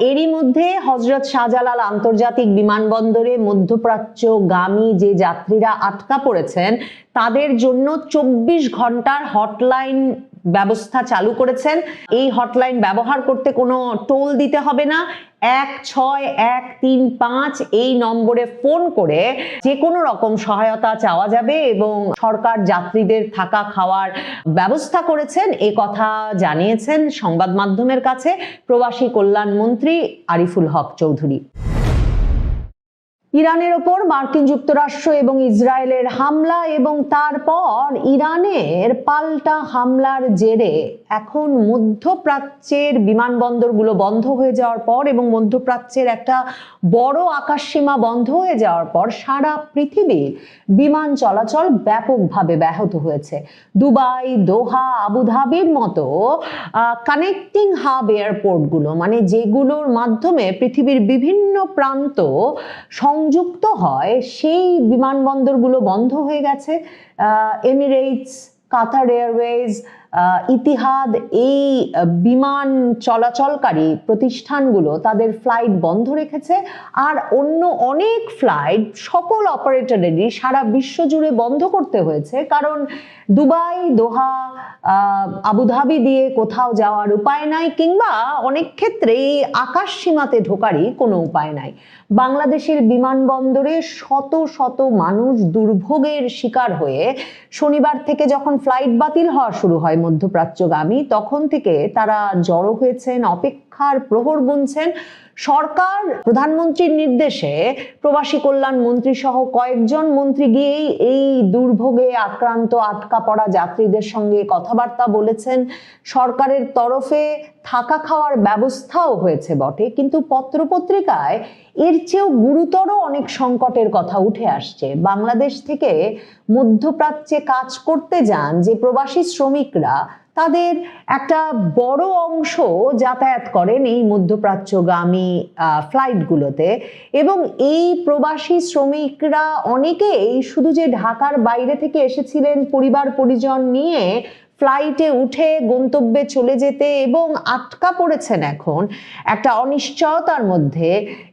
এরই মধ্যে হযরত শাহজালাল আন্তর্জাতিক বিমানবন্দরে মধ্যপ্রাচ্যগামী যে যাত্রীরা আটকা পড়েছেন তাদের জন্য 24 ঘন্টার হটলাইন ব্যবস্থা চালু করেছেন। এই হটলাইন ব্যবহার করতে কোনো টোল দিতে হবে না। 16135 এই নম্বরে ফোন করে যে কোনো রকম সহায়তা চাওয়া যাবে এবং সরকার যাত্রীদের থাকা খাওয়ার ব্যবস্থা করেছেন এ কথা জানিয়েছেন সংবাদ মাধ্যমের কাছে প্রবাসী কল্যাণ মন্ত্রী আরিফুল হক চৌধুরী। ইরানের ওপর মার্কিন যুক্তরাষ্ট্র এবং ইসরায়েলের হামলা এবং তারপর ইরানের পাল্টা হামলার জেরে এখন মধ্যপ্রাচ্যের বিমানবন্দরগুলো বন্ধ হয়ে যাওয়ার পর এবং মধ্যপ্রাচ্যের একটা বড় আকাশসীমা বন্ধ হয়ে যাওয়ার পর সারা পৃথিবীর বিমান চলাচল ব্যাপকভাবে ব্যাহত হয়েছে। দুবাই, দোহা, আবুধাবির মতো কানেক্টিং হাব এয়ারপোর্টগুলো, মানে যেগুলোর মাধ্যমে পৃথিবীর বিভিন্ন প্রান্ত সংযুক্ত হয়, সেই বিমানবন্দরগুলো বন্ধ হয়ে গেছে। এমিরেটস, কাতার এয়ারওয়েজ, ইতিহাদ এই বিমান চলাচলকারী প্রতিষ্ঠানগুলো তাদের ফ্লাইট বন্ধ রেখেছে। আর অন্য অনেক ফ্লাইট সকল অপারেটরেরই সারা বিশ্ব জুড়ে বন্ধ করতে হয়েছে, কারণ দুবাই, দোহা, আবুধাবি দিয়ে কোথাও যাওয়ার উপায় নাই, কিংবা অনেক ক্ষেত্রে আকাশ সীমাতে ঢোকারই কোনো উপায় নাই। বাংলাদেশের বিমানবন্দরে শত শত মানুষ দুর্ভোগের শিকার হয়ে শনিবার থেকে যখন ফ্লাইট বাতিল হওয়া শুরু হয় মধ্যপ্রাচ্যগামী, তখন থেকে তারা জড়ো হয়েছেন, অপেক্ষার প্রহর গুনছেন। সরকার প্রধানমন্ত্রীর নির্দেশে প্রবাসী কল্যাণ মন্ত্রী সহ কয়েকজন মন্ত্রী গিয়েই এই দুর্ভোগে আক্রান্ত আটকা পড়া যাত্রীদের সঙ্গে কথাবার্তা বলেছেন। সরকারের তরফে থাকা খাওয়ার ব্যবস্থাও হয়েছে বটে, কিন্তু পত্রপত্রিকায় এর চেয়েও গুরুতর অনেক সংকটের কথা উঠে আসছে। বাংলাদেশ থেকে মধ্যপ্রাচ্যে কাজ করতে যান যে প্রবাসী শ্রমিকরা, তাদের একটা বড় অংশ যাতায়াত করেন এই মধ্যপ্রাচ্যগামী ফ্লাইটগুলোতে, এবং এই প্রবাসী শ্রমিকরা অনেকেই শুধু যে ঢাকার বাইরে থেকে এসেছিলেন পরিবার পরিজন নিয়ে ফ্লাইটে উঠে গন্তব্যে চলে যেতে এবং আটকা পড়েছেন এখন একটা অনিশ্চয়তার মধ্যে,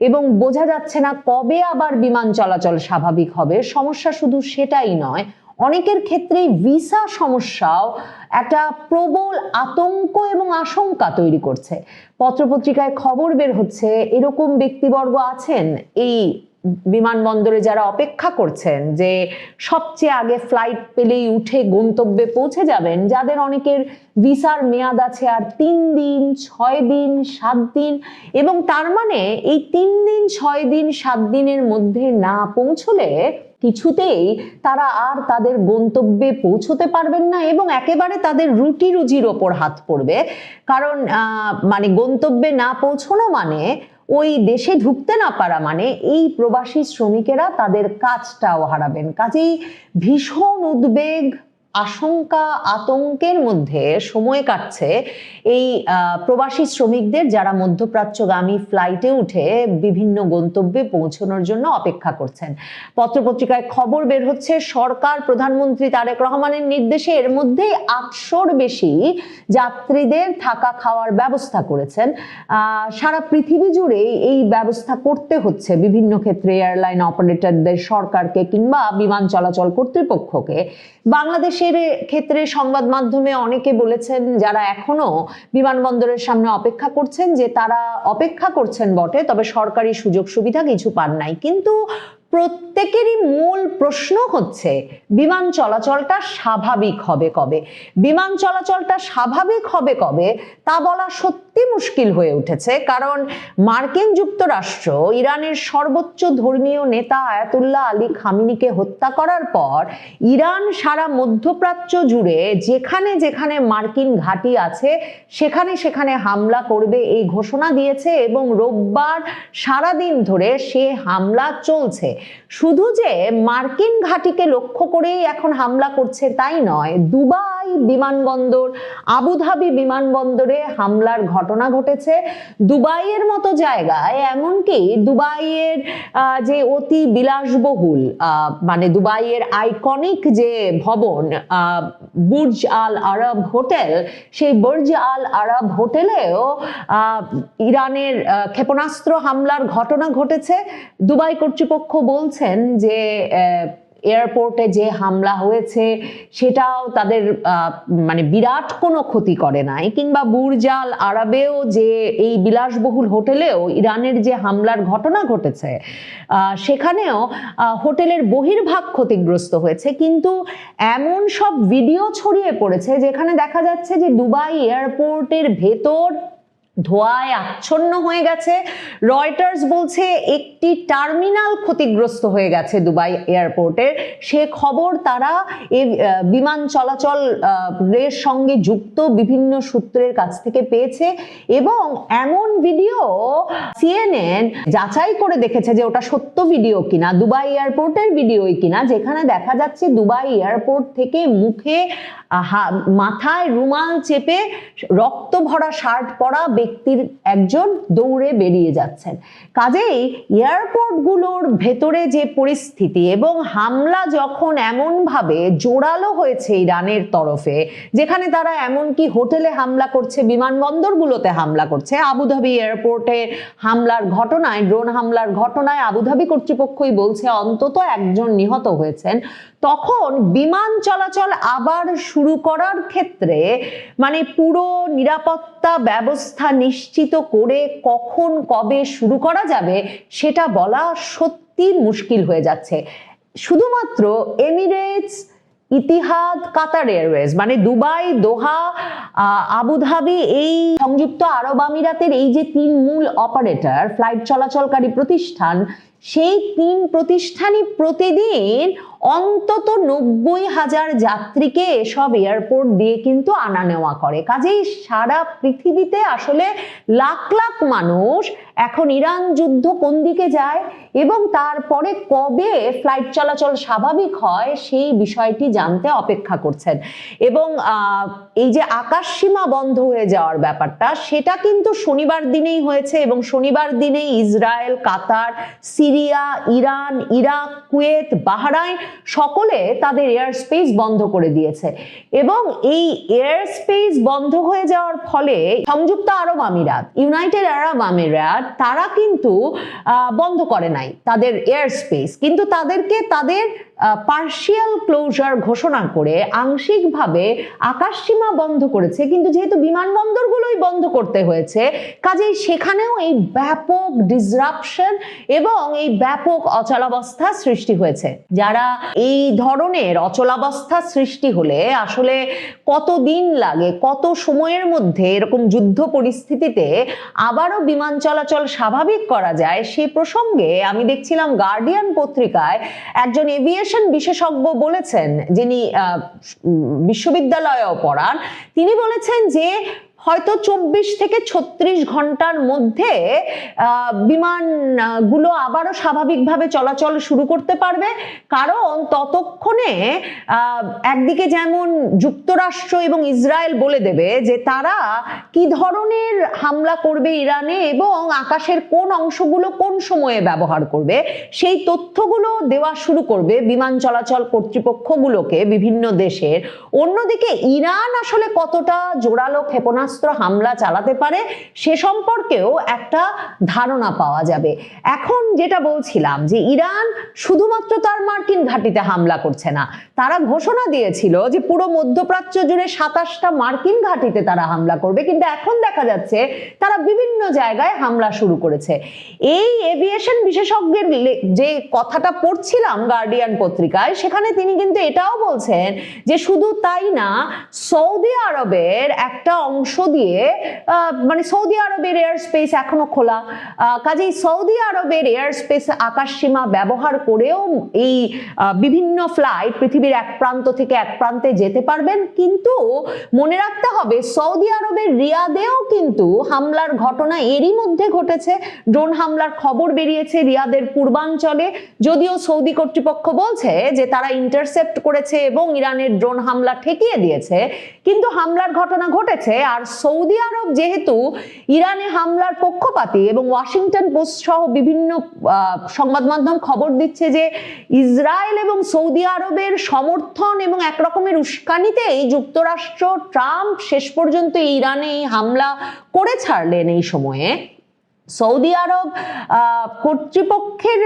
এবং বোঝা যাচ্ছে না কবে আবার বিমান চলাচল স্বাভাবিক হবে। সমস্যা শুধু সেটাই নয়, অনেকের ক্ষেত্রেই ভিসা সমস্যাও একটা প্রবল আতঙ্ক এবং আশঙ্কা তৈরি করছে। পত্রপত্রিকায় খবর বের হচ্ছে এরকম ব্যক্তিবর্গ আছেন এই বিমানবন্দরে যারা অপেক্ষা করছেন যে সবচেয়ে আগে ফ্লাইট পেলেই উঠে গন্তব্যে পৌঁছে যাবেন, যাদের অনেকের ভিসার মেয়াদ আছে আর 3 দিন, 6 দিন, 7 দিন, এবং তার মানে এই 3 দিন, 6 দিন, 7 দিনের মধ্যে না পৌঁছলে কিছুতেই তারা আর তাদের গন্তব্যে পৌঁছতে পারবেন না এবং একেবারে তাদের রুটি রুজির ওপর হাত পড়বে। কারণ মানে গন্তব্যে না পৌঁছানো মানে ওই দেশে ঢুকতে না পারা মানে এই প্রবাসী শ্রমিকেরা তাদের কাজটাও হারাবেন। কাজেই ভীষণ উদ্বেগ, আশঙ্কা, আতঙ্কের মধ্যে সময় কাটছে এই প্রবাসী শ্রমিকদের যারা মধ্যপ্রাচ্যগামী ফ্লাইটে উঠে বিভিন্ন গন্তব্যে পৌঁছানোর জন্য অপেক্ষা করছেন। পত্রপত্রিকায় খবর বের হচ্ছে সরকার প্রধানমন্ত্রী তারেক রহমানের নির্দেশে এর মধ্যে 800-র বেশি যাত্রীদের থাকা খাওয়ার ব্যবস্থা করেছেন। সারা পৃথিবী জুড়ে এই ব্যবস্থা করতে হচ্ছে বিভিন্ন ক্ষেত্রে এয়ারলাইন অপারেটরদের, সরকারকে কিংবা বিমান চলাচল কর্তৃপক্ষকে। বাংলাদেশের ক্ষেত্রে সংবাদ মাধ্যমে অনেকে বলেছেন যারা এখনো বিমানবন্দরের সামনে অপেক্ষা করছেন যে তারা অপেক্ষা করছেন বটে, তবে সরকারি সুযোগ সুবিধা কিছু পান নাই। কিন্তু প্রত্যেকেরই মূল প্রশ্ন হচ্ছে বিমান চলাচলটা স্বাভাবিক হবে কবে? বিমান চলাচলটা স্বাভাবিক হবে কবে তা বলা সত্যি মুশকিল হয়ে উঠেছে, কারণ মার্কিন যুক্তরাষ্ট্র ইরানের সর্বোচ্চ ধর্মীয় নেতা আয়াতুল্লাহ আলী খামেনিকে হত্যা করার পর ইরান সারা মধ্যপ্রাচ্য জুড়ে যেখানে যেখানে মার্কিন ঘাঁটি আছে সেখানে সেখানে হামলা করবে এই ঘোষণা দিয়েছে, এবং রোববার সারাদিন ধরে সে হামলা চলছে। শুধু যে মার্কিন ঘাঁটিকে লক্ষ্য করেই এখন হামলা করছে তাই নয়, দুবাই বিমানবন্দর, আবুধাবি বিমানবন্দরে হামলার ঘটনা ঘটনা ঘটেছে দুবাইয়ের মতো জায়গায়, এমনকি দুবাইয়ের যে অতি বিলাসবহুল মানে দুবাইয়ের আইকনিক যে ভবন বুর্জ আল আরব হোটেল, সেই বুর্জ আল আরব হোটেলেও ইরানের ক্ষেপণাস্ত্র হামলার ঘটনা ঘটেছে। দুবাই কর্তৃপক্ষ বলছেন যে এয়ারপোর্টে যে হামলা হয়েছে সেটাও তাদের মানে বিরাট কোনো ক্ষতি করে নাই, কিংবা বুর্জ আল আরবেও যে এই বিলাসবহুল হোটেলেও ইরানের যে হামলার ঘটনা ঘটেছে সেখানেও হোটেলের বহির্ভাগ ক্ষতিগ্রস্ত হয়েছে। কিন্তু এমন সব ভিডিও ছড়িয়ে পড়েছে যেখানে দেখা যাচ্ছে যে দুবাই এয়ারপোর্টের ভেতর ধোঁয়ায় আচ্ছন্ন হয়ে গেছে। রয়টার্স বলছে একটি টার্মিনাল ক্ষতিগ্রস্ত হয়ে গেছে দুবাই এয়ারপোর্টের, সে খবর তারা বিমান চলাচল এর সঙ্গে যুক্ত বিভিন্ন সূত্রের কাছ থেকে পেয়েছে। এবং এমন ভিডিও সিএনএন যাচাই করে দেখেছে যে ওটা সত্য ভিডিও কিনা, দুবাই এয়ারপোর্টের ভিডিওই কিনা, যেখানে দেখা যাচ্ছে দুবাই এয়ারপোর্ট থেকে মুখে মাথায় রুমাল চেপে রক্ত ভরা শার্ট পরা ব্যক্তির একজন দৌড়ে বেরিয়ে যাচ্ছেন। কাজেই এয়ারপোর্টগুলোর ভেতরে যে পরিস্থিতি এবং হামলা যখন এমনভাবে জোরালো হয়েছে ইরানের তরফে, যেখানে তারা এমনকি হোটেলে হামলা করছে, বিমানবন্দরগুলোতে হামলা করছে। আবুধাবি এয়ারপোর্টে হামলার ঘটনায়, ড্রোন হামলার ঘটনায় আবুধাবি কর্তৃপক্ষই বলছে অন্তত একজন নিহত হয়েছেন। তখন বিমান চলাচল আবার শুরু করার ক্ষেত্রে মানে পুরো নিরাপত্তা ব্যবস্থা নিশ্চিত করে কখন কবে শুরু করা যাবে সেটা বলা সত্যি মুশকিল হয়ে যাচ্ছে। শুধুমাত্র এমিরেটস, ইতিহাদ, কাতার এয়ারওয়েজ মানে দুবাই, দোহা, আবুধাবি, এই সংযুক্ত আরব আমিরাতের এই যে তিন মূল অপারেটর ফ্লাইট চলাচলকারী প্রতিষ্ঠান, সেই তিন প্রতিষ্ঠানই প্রতিদিন অন্তত 90,000 যাত্রীকে এসব এয়ারপোর্ট দিয়ে কিন্তু আনা নেওয়া করে। কাজেই সারা পৃথিবীতে আসলে লাখ লাখ মানুষ এখন ইরান যুদ্ধ কোন দিকে যায় এবং তারপরে কবে ফ্লাইট চলাচল স্বাভাবিক হয় সেই বিষয়টি জানতে অপেক্ষা করছেন। এবং এই যে আকাশসীমা বন্ধ হয়ে যাওয়ার ব্যাপারটা, সেটা কিন্তু শনিবার দিনেই হয়েছে এবং শনিবার দিনেই Israel, Qatar, Syria, Iran, Iraq, Kuwait, Bahrain সকলে তাদের এয়ার স্পেস বন্ধ করে দিয়েছে। এবং এই এয়ার স্পেস বন্ধ হয়ে যাওয়ার ফলে সংযুক্ত আরব আমিরাত, ইউনাইটেড আরব আমিরাত, তারা কিন্তু বন্ধ করে নাই তাদের এয়ার স্পেস, কিন্তু তাদেরকে তাদের পার্শিয়াল ক্লোজার ঘোষণা করে আংশিকভাবে আকাশসীমা বন্ধ করেছে। কিন্তু যেহেতু বিমানবন্দরগুলোই বন্ধ করতে হয়েছে, কাজেই সেখানেও এই ব্যাপক ডিসরাপশন এবং এই ব্যাপক অচলাবস্থা সৃষ্টি হয়েছে। যারা এই ধরনের অচলাবস্থা সৃষ্টি হলে আসলে কত দিন লাগে, কত সময়ের মধ্যে এরকম যুদ্ধ পরিস্থিতিতে আবারও বিমান চলাচল স্বাভাবিক করা যায়, সে প্রসঙ্গে আমি দেখছিলাম গার্ডিয়ান পত্রিকায় একজন এভিয়েশন বিশেষজ্ঞ বলেছেন, যিনি বিশ্ববিদ্যালয়েও পড়ান, তিনি বলেছেন যে হয়তো 24 থেকে 36 ঘন্টার মধ্যে বিমানগুলো আবারও স্বাভাবিকভাবে চলাচল শুরু করতে পারবে। কারণ ততক্ষণে একদিকে যেমন যুক্তরাষ্ট্র এবং ইসরায়েল বলে দেবে যে তারা কি ধরনের হামলা করবে ইরানে এবং আকাশের কোন অংশগুলো কোন সময়ে ব্যবহার করবে, সেই তথ্যগুলো দেওয়া শুরু করবে বিমান চলাচল কর্তৃপক্ষগুলোকে বিভিন্ন দেশের। অন্যদিকে ইরান আসলে কতটা জোরালো ক্ষেপণাস্ত্র হামলা চালাতে পারে সে সম্পর্কেও একটা ধারণা পাওয়া যাবে। এখন যেটা বলছিলাম যে ইরান শুধুমাত্র তার মার্কিন ঘাঁটিতে হামলা করছে না, তারা ঘোষণা দিয়েছিল যে পুরো মধ্যপ্রাচ্য জুড়ে 27টা মার্কিন ঘাঁটিতে তারা হামলা করবে, কিন্তু এখন দেখা যাচ্ছে তারা বিভিন্ন জায়গায় হামলা শুরু করেছে। এই এভিয়েশন বিশেষজ্ঞের যে কথাটা পড়ছিলাম গার্ডিয়ান পত্রিকায়, সেখানে তিনি কিন্তু এটাও বলছেন যে শুধু তাই না, সৌদি আরবের একটা অংশ দিয়ে মানে সৌদি আরবের এয়ার স্পেস এখনো খোলা, কাজেই সৌদি আরবের এয়ার স্পেস আকাশসীমা ব্যবহার করেও এই বিভিন্ন ফ্লাইট পৃথিবীর এক প্রান্ত থেকে এক প্রান্তে যেতে পারবেন। কিন্তু মনে রাখতে হবে সৌদি আরবের রিয়াদেও কিন্তু হামলার ঘটনা এরই মধ্যে ঘটেছে, ড্রোন হামলার খবর বেরিয়েছে রিয়াদের পূর্বাঞ্চলে। যদিও সৌদি কর্তৃপক্ষ বলছে যে তারা ইন্টারসেপ্ট করেছে এবং ইরানের ড্রোন হামলা ঠেকিয়ে দিয়েছে, কিন্তু হামলার ঘটনা ঘটেছে। আর সৌদি আরব যেহেতু ইরানে হামলার পক্ষপাতী এবং ওয়াশিংটন পোস্ট সহ বিভিন্ন সংবাদ মাধ্যম খবর দিচ্ছে যে ইসরায়েল এবং সৌদি আরবের সমর্থন এবং একরকমের উস্কানিতেই যুক্তরাষ্ট্র ট্রাম্প শেষ পর্যন্ত ইরানে হামলা করে ছাড়লেন। এই সময়ে সৌদি আরব কর্তৃপক্ষের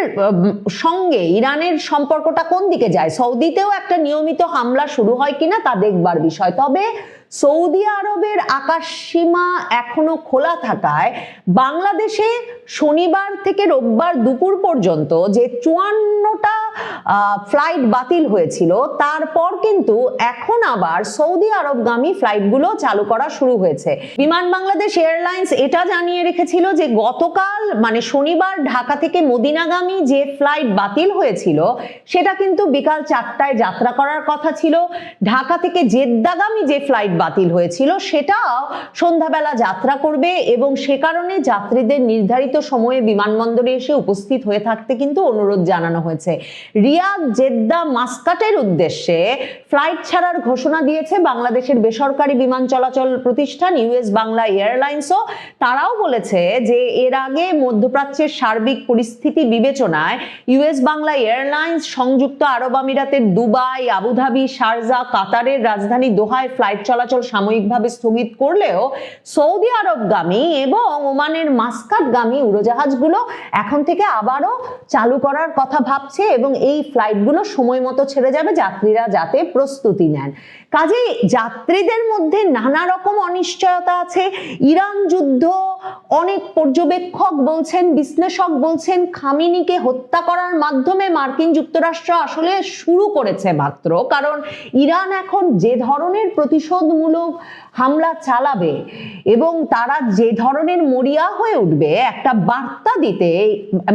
সঙ্গে ইরানের সম্পর্কটা কোন দিকে যায়, সৌদিতেও একটা নিয়মিত হামলা শুরু হয় কিনা তা দেখবার বিষয়। তবে সৌদি আরবের আকাশসীমা এখনো খোলা থাকায় বাংলাদেশে শনিবার থেকে রোববার দুপুর পর্যন্ত যে 54টা ফ্লাইট বাতিল হয়েছিল, তারপর কিন্তু এখন আবার সৌদি আরবগামী ফ্লাইটগুলো চালু করা শুরু হয়েছে। বিমান বাংলাদেশ এয়ারলাইন্স এটা জানিয়ে রেখেছিল যে গতকাল মানে শনিবার ঢাকা থেকে মদিনাগামী যে ফ্লাইট বাতিল হয়েছিল সেটা কিন্তু বিকাল 4টায় যাত্রা করার কথা ছিল। ঢাকা থেকে জেদ্দাগামী যে ফ্লাইট বাতিল হয়েছিল সেটাও সন্ধ্যাবেলা যাত্রা করবে এবং সে কারণে যাত্রীদের নির্ধারিত সময়ে বিমানবন্দরে এসে উপস্থিত হয়ে থাকতে কিন্তু অনুরোধ জানানো হয়েছে। রিয়াদ, জেদ্দা, মাস্কাটের উদ্দেশ্যে ফ্লাইট ছাড়ার ঘোষণা দিয়েছে বাংলাদেশের বেসরকারি বিমান চলাচল প্রতিষ্ঠান ইউএস বাংলা এয়ারলাইন্সও। তারাও বলেছে যে এর আগে মধ্যপ্রাচ্যের সার্বিক পরিস্থিতি বিবেচনায় ইউএস বাংলা এয়ারলাইন্স সংযুক্ত আরব আমিরাতের দুবাই, আবুধাবি, শারজা, কাতারের রাজধানী দোহায় ফ্লাইট চলাচল সাময়িকভাবে স্থগিত করলেও সৌদি আরবগামী এবং ওমানের মাস্কাটগামী উড়োজাহাজগুলো এখন থেকে আবারও চালু করার কথা ভাবছে এবং এই ফ্লাইটগুলো সময় মতো ছেড়ে যাবে, যাত্রীরা যাতে প্রস্তুতি নেন। কাজেই যাত্রীদের মধ্যে নানা রকম অনিশ্চয়তা আছে। ইরান যুদ্ধ, অনেক পর্যবেক্ষক বলছেন, বিশ্লেষক বলছেন খামেনিকে হত্যা করার মাধ্যমে মার্কিন যুক্তরাষ্ট্র আসলে শুরু করেছে মাত্র, কারণ ইরান এখন যে ধরনের প্রতিশোধমূলক হামলা চালাবে এবং তারা যে ধরনের মরিয়া হয়ে উঠবে একটা বার্তা দিতে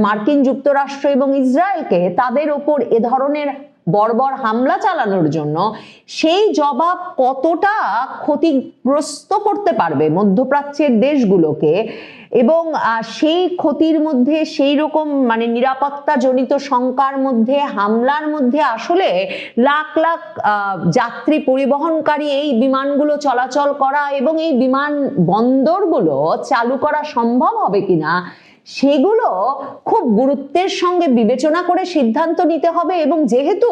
মার্কিন যুক্তরাষ্ট্র এবং ইসরায়েলকে তাদের ওপর এ ধরনের বর্বর হামলা চালানোর জন্য, সেই জবাব কতটা ক্ষতিগ্রস্ত করতে পারবে মধ্যপ্রাচ্যের দেশগুলোকে এবং সেই ক্ষতির মধ্যে সেই রকম মানে নিরাপত্তা জনিত শঙ্কার মধ্যে, হামলার মধ্যে আসলে লাখ লাখ যাত্রী পরিবহনকারী এই বিমানগুলো চলাচল করা এবং এই বিমান বন্দরগুলো চালু করা সম্ভব হবে কিনা সেগুলো খুব গুরুত্বের সঙ্গে বিবেচনা করে সিদ্ধান্ত নিতে হবে। এবং যেহেতু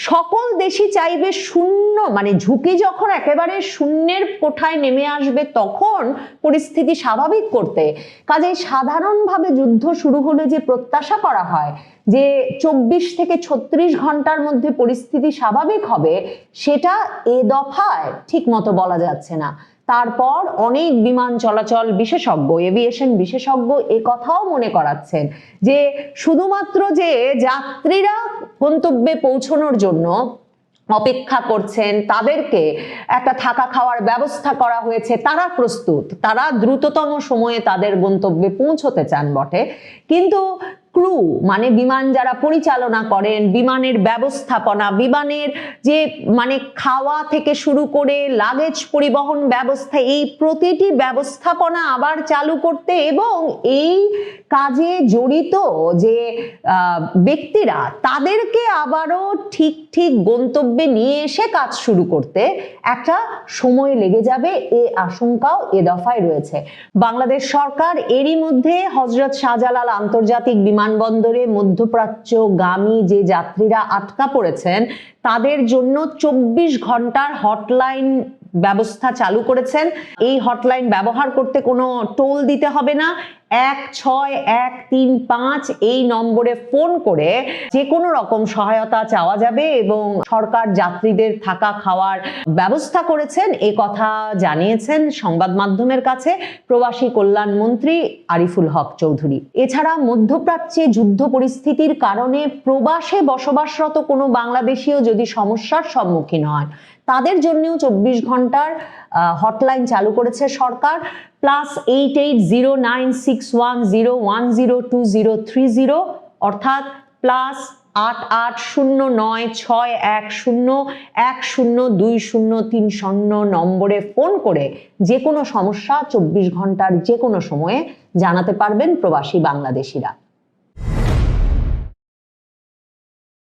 সকল দেশই চাইবে শূন্য মানে ঝুঁকি যখন একেবারে শূন্যের কোঠায় নেমে আসবে তখন পরিস্থিতি স্বাভাবিক করতে, কাজেই সাধারণভাবে যুদ্ধ শুরু হলে যে প্রত্যাশা করা হয় যে 24 থেকে 36 ঘন্টার মধ্যে পরিস্থিতি স্বাভাবিক হবে, সেটা এ দফায় ঠিক মতো বলা যাচ্ছে না। তারপর অনেক বিমান চলাচল বিশেষজ্ঞ, এভিয়েশন বিশেষজ্ঞ এ কথাও মনে করাচ্ছেন যে শুধুমাত্র যে যাত্রীরা গন্তব্যে পৌঁছানোর জন্য অপেক্ষা করছেন, তাদেরকে একটা থাকা খাওয়ার ব্যবস্থা করা হয়েছে, তারা প্রস্তুত, তারা দ্রুততম সময়ে তাদের গন্তব্যে পৌঁছতে চান বটে, কিন্তু ক্রু মানে বিমান যারা পরিচালনা করেন, বিমানের ব্যবস্থাপনা, বিমানের যে মানে খাওয়া থেকে শুরু করে লাগেজ পরিবহন ব্যবস্থা, এই প্রতিটি ব্যবস্থাপনা আবার চালু করতে এবং এই কাজে জড়িত যে ব্যক্তিরা তাদেরকে আবারও ঠিক ঠিক গন্তব্যে নিয়ে এসে কাজ শুরু করতে একটা সময় লেগে যাবে, এ আশঙ্কাও এ দফায় রয়েছে। বাংলাদেশ সরকার এরই মধ্যে হযরত শাহজালাল আন্তর্জাতিক বিমানবন্দরে মধ্যপ্রাচ্যগামী যে যাত্রীরা আটকা পড়েছেন তাদের জন্য 24 ঘন্টার হটলাইন ব্যবস্থা চালু করেছেন। এই হটলাইন ব্যবহার করতে কোনো টোল দিতে হবে না। 16135 এই নম্বরে ফোন করে যে কোনো রকম সহায়তা চাওয়া যাবে এবং সরকার যাত্রীদের থাকা খাওয়ার ব্যবস্থা করেছেন, এ কথা জানিয়েছেন সংবাদ মাধ্যমের কাছে প্রবাসী কল্যাণ মন্ত্রী আরিফুল হক চৌধুরী। এছাড়া মধ্যপ্রাচ্যে যুদ্ধ পরিস্থিতির কারণে প্রবাসে বসবাসরত কোনো বাংলাদেশীও যদি সমস্যার সম্মুখীন হয় তাদের জন্যও 24 ঘন্টার হটলাইন চালু করেছে সরকার। +880961010230 অর্থাৎ +880961010203 নম্বরে ফোন করে যে কোনো সমস্যা 24 ঘন্টার যে কোনো সময়ে জানাতে পারবেন প্রবাসী বাংলাদেশিরা।